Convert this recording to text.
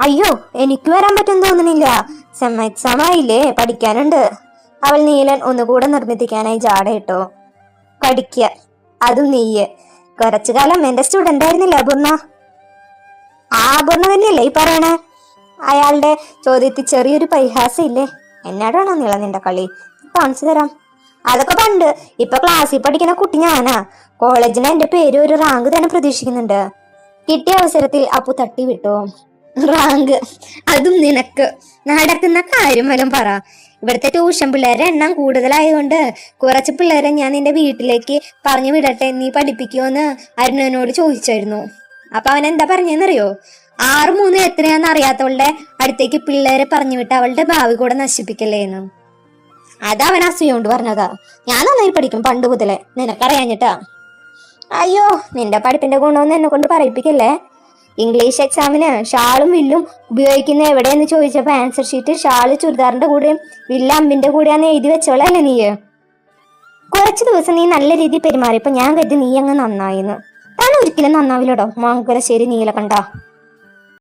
അയ്യോ, എനിക്ക് വരാൻ പറ്റും തോന്നുന്നില്ല. സെം എക്സാം ആയില്ലേ, പഠിക്കാനുണ്ട്. അവൾ നീലൻ ഒന്നുകൂടെ നിർബന്ധിക്കാനായി ജാടയിട്ടോ. പഠിക്ക, അതും നീയ്. കുറച്ചു കാലം എന്റെ സ്റ്റുഡന്റ് ആയിരുന്നില്ല അപൂർണ? ആ അപൂർണ തന്നെയല്ലേ ഈ പറയണേ? അയാളുടെ ചോദ്യത്തിൽ ചെറിയൊരു പരിഹാസം ഇല്ലേ? എന്നോടാണോ നീള നിന്റെ കളി? കാണിച്ചു തരാം. അതൊക്കെ പണ്ട്. ഇപ്പൊ ക്ലാസ്സിൽ പഠിക്കുന്ന കുട്ടി ഞാനാ. കോളേജിന് എന്റെ പേര് ഒരു റാങ്ക് തന്നെ പ്രതീക്ഷിക്കുന്നുണ്ട്. കിട്ടിയ അവസരത്തിൽ അപ്പു തട്ടി വിട്ടു. റാങ്ക്? അതും നിനക്ക്? നടക്കുന്ന കാര്യം വല്ലതും പറ. ഇവിടുത്തെ ട്യൂഷൻ പിള്ളേരുടെ എണ്ണം കൂടുതലായതുകൊണ്ട് കുറച്ച് പിള്ളേരെ ഞാൻ നിന്റെ വീട്ടിലേക്ക് പറഞ്ഞു വിടട്ടെ, നീ പഠിപ്പിക്കുമോന്ന് അരുണനോട് ചോദിച്ചായിരുന്നു. അപ്പൊ അവൻ എന്താ പറഞ്ഞെന്നറിയോ? 6-3 എത്രയാന്ന് അറിയാത്തവളുടെ അടുത്തേക്ക് പിള്ളേരെ പറഞ്ഞു വിട്ട് അവളുടെ ഭാവി കൂടെ നശിപ്പിക്കല്ലേന്ന്. അതവൻ അസൂയോണ്ട് പറഞ്ഞതാ. ഞാൻ നന്നായി പഠിക്കും പണ്ട് മുതലേ, നിനക്കറിയാഞ്ഞിട്ടാ. അയ്യോ, നിന്റെ പഠിപ്പിന്റെ ഗുണമൊന്നും എന്നെ കൊണ്ട് പറയിപ്പിക്കല്ലേ. ഇംഗ്ലീഷ് എക്സാമിന് ഷാളും വില്ലും ഉപയോഗിക്കുന്ന എവിടെയെന്ന് ചോദിച്ചപ്പോ ആൻസർ ഷീറ്റ് ഷാള് ചുരിദാറിന്റെ കൂടെയും വില്ല് അമ്പിന്റെ കൂടെയാന്ന് എഴുതി വെച്ചോളല്ലേ നീ. കുറച്ചു ദിവസം നീ നല്ല രീതിയിൽ പെരുമാറിയപ്പോ ഞാൻ കരുതി നീ അങ്ങ് നന്നായിന്ന്. താൻ ഒരിക്കലും നന്നാവില്ലടോ മംഗലശ്ശേരി നീലകണ്ഠ.